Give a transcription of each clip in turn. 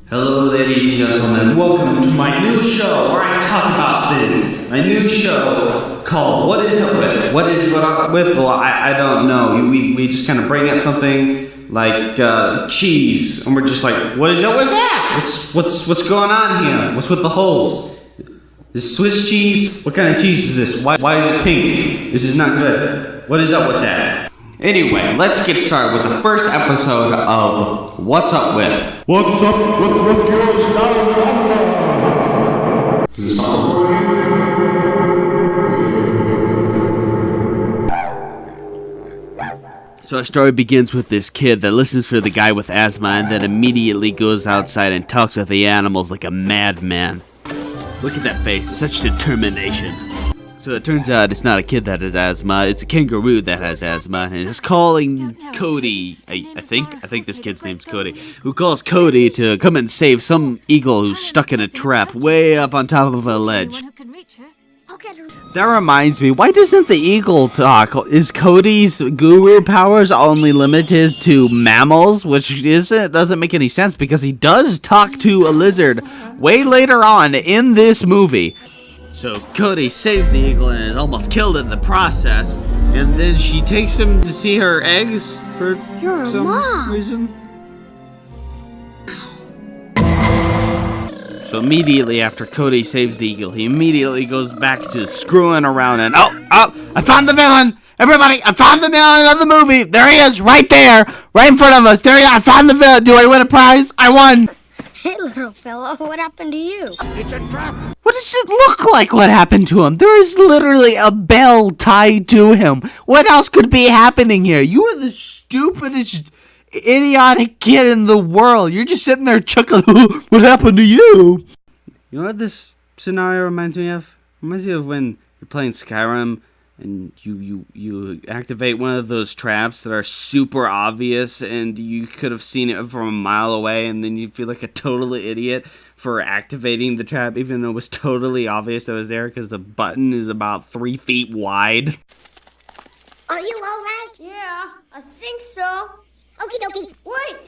Hello, ladies and gentlemen. Welcome to my new show where I talk about things. My new show called What Is Up With? What is what up with? Well, I don't know. We just kind of bring up something like cheese, and we're just like, what is up with that? What's going on here? What's with the holes? Is Swiss cheese? What kind of cheese is this? Why is it pink? This is not good. What is up with that? Anyway, let's get started with the first episode of What's Up With. What's up with Refuse Down Under? So our story begins with this kid that listens for the guy with asthma and then immediately goes outside and talks with the animals like a madman. Look at that face, such determination. So it turns out it's not a kid that has asthma, it's a kangaroo that has asthma, and it's calling Cody, I think this kid's name's Cody, who calls Cody to come and save some eagle who's stuck in a trap way up on top of a ledge. That reminds me, why doesn't the eagle talk? Is Cody's guru powers only limited to mammals? Which doesn't make any sense because he does talk to a lizard way later on in this movie. So Cody saves the eagle and is almost killed in the process, and then she takes him to see her eggs for some reason. So immediately after Cody saves the eagle, he immediately goes back to screwing around and I found the villain! Everybody, I found the villain of the movie! There he is, right there! Right in front of us! There he is! I found the villain! Do I win a prize? I won! Hey, little fella, what happened to you? It's a trap! What does it look like what happened to him? There is literally a bell tied to him. What else could be happening here? You are the stupidest, idiotic kid in the world. You're just sitting there chuckling, what happened to you? You know what this scenario reminds me of? It reminds me of when you're playing Skyrim and you activate one of those traps that are super obvious and you could have seen it from a mile away, and then you feel like a total idiot for activating the trap even though it was totally obvious that it was there because the button is about 3 feet wide. Are you alright? Yeah, I think so. Okie dokie. Wait!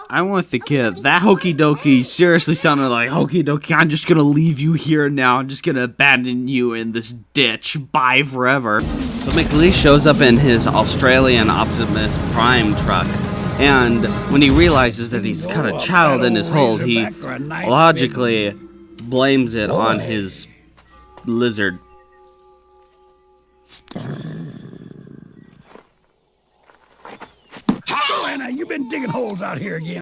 I'm with the kid. That hokey dokey seriously sounded like hokey dokey. I'm just gonna leave you here now. I'm just gonna abandon you in this ditch. Bye forever. So McLeish shows up in his Australian Optimus Prime truck. And when he realizes that he's got a child in his hold, he logically blames it on his lizard. Joanna, you've been digging holes out here again.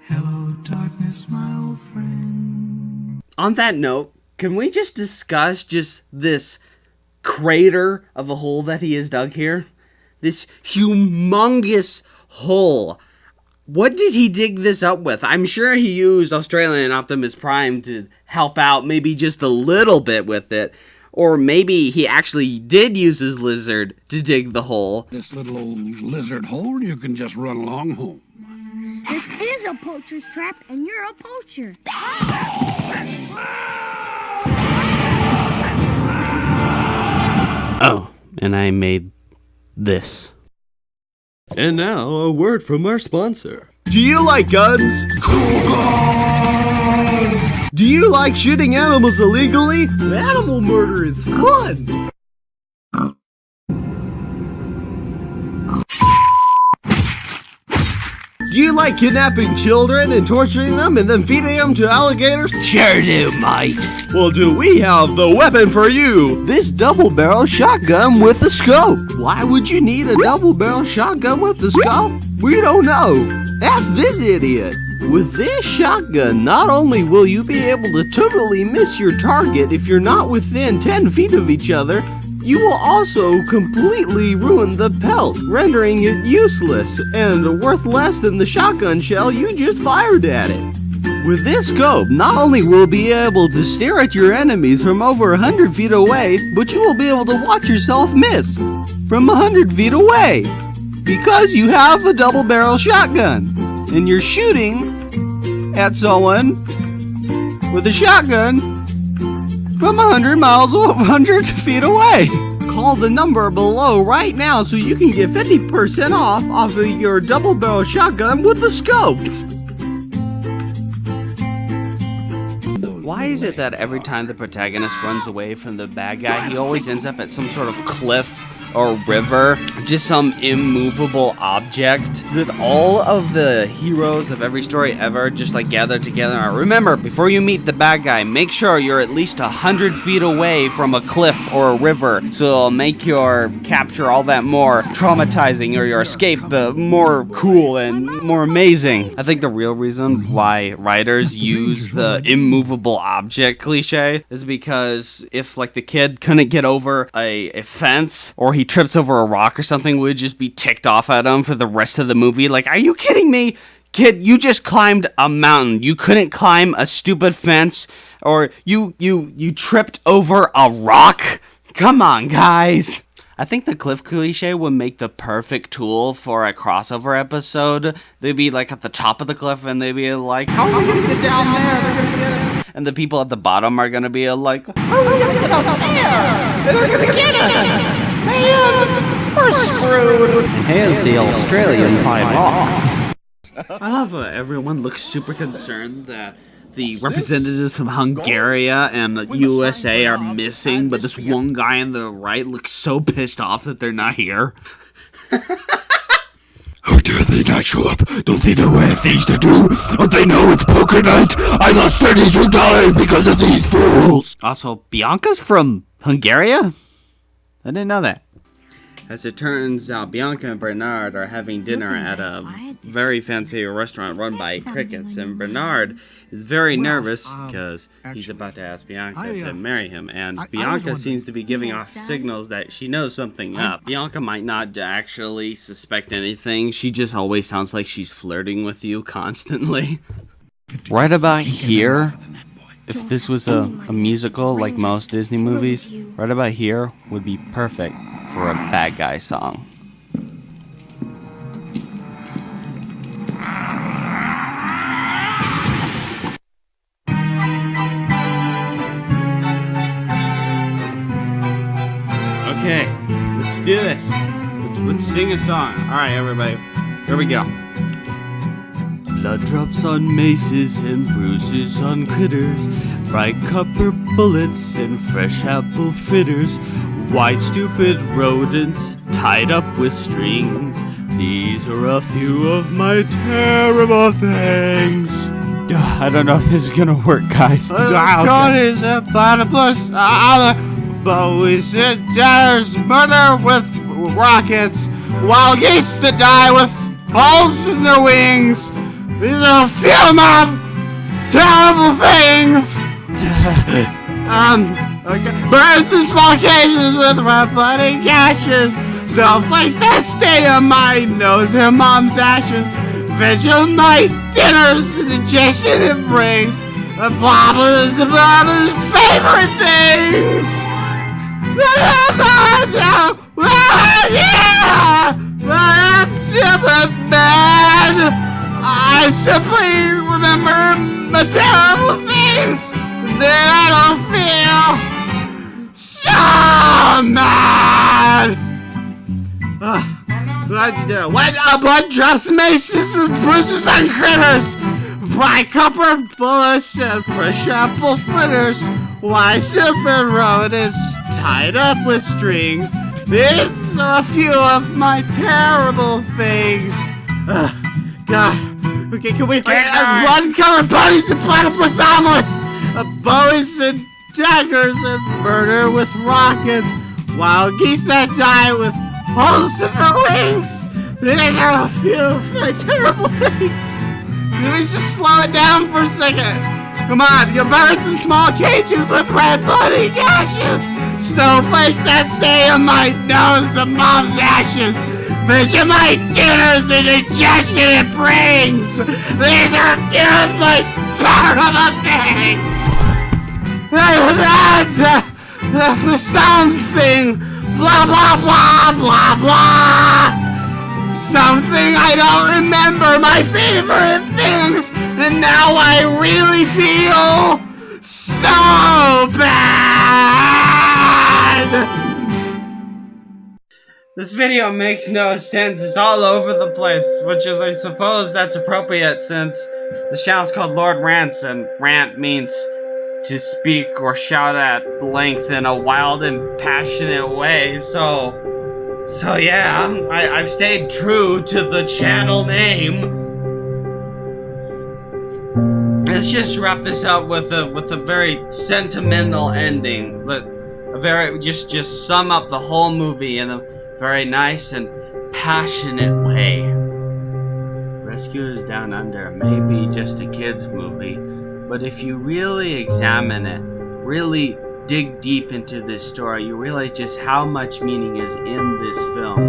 Hello, darkness, my old friend. On that note, can we just discuss just this crater of a hole that he has dug here? This humongous hole. What did he dig this up with? I'm sure he used Australian Optimus Prime to help out maybe just a little bit with it. Or maybe he actually did use his lizard to dig the hole. This little old lizard hole, you can just run along home. This is a poacher's trap, and you're a poacher. Oh, and I made this. And now, a word from our sponsor. Do you like guns? Cool gun! Do you like shooting animals illegally? Animal murder is fun! Do you like kidnapping children and torturing them and then feeding them to alligators? Sure do, mate. Well, do we have the weapon for you? This double-barrel shotgun with a scope. Why would you need a double-barrel shotgun with a scope? We don't know. Ask this idiot. With this shotgun, not only will you be able to totally miss your target if you're not within 10 feet of each other, you will also completely ruin the pelt, rendering it useless and worth less than the shotgun shell you just fired at it. With this scope, not only will you be able to stare at your enemies from over 100 feet away, but you will be able to watch yourself miss from 100 feet away, because you have a double-barrel shotgun, and you're shooting at someone with a shotgun from 100 feet away. Call the number below right now so you can get 50% off of your double barrel shotgun with a scope. is it that every time the protagonist runs away from the bad guy, he always ends up at some sort of cliff or river, just some immovable object? That all of the heroes of every story ever just like gather together? Now, remember, before you meet the bad guy, make sure you're at least 100 feet away from a cliff or a river, so it'll make your capture all that more traumatizing, or your escape the more cool and more amazing. I think the real reason why writers use the immovable object cliche is because if like the kid couldn't get over a fence, or he trips over a rock or something, we'd just be ticked off at him for the rest of the movie. Like, are you kidding me? Kid, you just climbed a mountain. You couldn't climb a stupid fence, or you tripped over a rock? Come on, guys. I think the cliff cliche would make the perfect tool for a crossover episode. They'd be like at the top of the cliff and they'd be like, how are we gonna get down there? They're gonna get us. And the people at the bottom are gonna be like, how are we gonna get out there? They're gonna get us. Man, we're screwed. And here's the Australian pine rock. I love everyone looks super concerned that the representatives from Hungary and the USA are missing, but this one guy on the right looks so pissed off that they're not here. How dare they not show up? Don't they know I have things to do? Don't they know it's poker night? I lost $32 because of these fools! Also, Bianca's from Hungary? I didn't know that. As it turns out, Bianca and Bernard are having dinner at a very fancy restaurant run by crickets, and Bernard is very nervous because he's about to ask Bianca to marry him, and Bianca seems to be giving off signals that she knows something up. Bianca might not actually suspect anything, she just always sounds like she's flirting with you constantly. Right about here, if this was a musical like most Disney movies, right about here would be perfect for a bad guy song. Okay, let's do this. Let's sing a song. Alright, everybody. Here we go. Blood drops on maces and bruises on critters, bright copper bullets and fresh apple fritters, white stupid rodents tied up with strings. These are a few of my terrible things. I don't know if this is gonna work, guys. God is a platypus, boys and dares murder with rockets, wild geese that die with holes in their wings. These are a few of my terrible things. Birds in small cages with red bloody gashes, snowflakes that stay on my nose and mom's ashes, Vegemite dinners, indigestion it brings, the Bobba's favorite things. I simply remember the terrible things that I don't feel so mad. Blood drops, maces, and bruises on critters, bright copper bullets and fresh apple fritters, why stupid rodents tied up with strings. These are a few of my terrible things. God. Okay, can we run covered bunnies and platypus omelets, bows and daggers and murder with rockets, wild geese that die with holes in their wings. These are a few of my terrible things. Let me just slow it down for a second. Come on, your birds in small cages with red bloody gashes, snowflakes that stay on my nose and mom's ashes, Vegemite dinners and indigestion it brings. These are few of my terrible things. Something, blah blah blah blah blah. Something I don't remember my favorite things, and now I really feel so bad. This video makes no sense. It's all over the place, which is, I suppose, that's appropriate since this channel's called Lord Rants, and rant means to speak or shout at length in a wild and passionate way. So yeah, I've stayed true to the channel name. Let's just wrap this up with a very sentimental ending. Just sum up the whole movie in a very nice and passionate way. Rescuers Down Under may be just a kids movie, but if you really examine it, really dig deep into this story, you realize just how much meaning is in this film.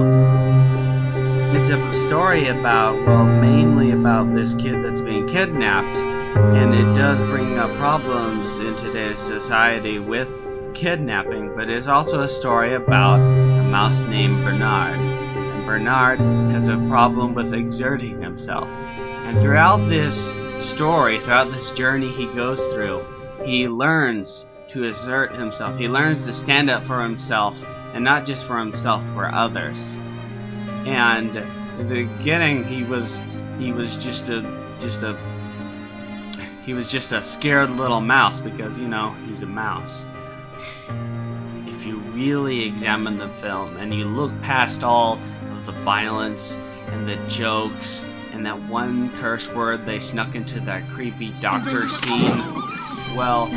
It's a story about, well, mainly about this kid that's being kidnapped, and it does bring up problems in today's society with kidnapping, but it's also a story about a mouse named Bernard. And Bernard has a problem with exerting himself. And throughout this story, throughout this journey he goes through, he learns to exert himself. He learns to stand up for himself, and not just for himself, for others. And in the beginning, he was just a scared little mouse because, you know, he's a mouse. If you really examine the film and you look past all of the violence and the jokes and that one curse word they snuck into that creepy doctor scene, well,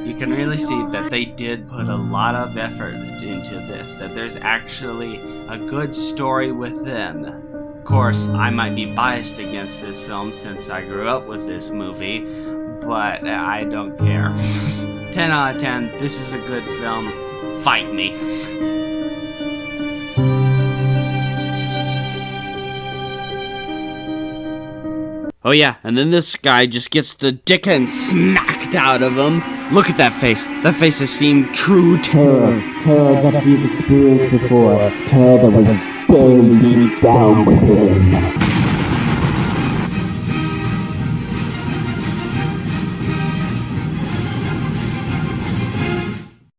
you can really see that they did put a lot of effort into this, that there's actually a good story within. Of course, I might be biased against this film since I grew up with this movie, but I don't care. 10 out of 10, this is a good film. Fight me. Oh yeah, and then this guy just gets the dickens smacked out of him. Look at that face. That face has seen true terror. Terror that he's experienced before. Terror that was buried deep down within.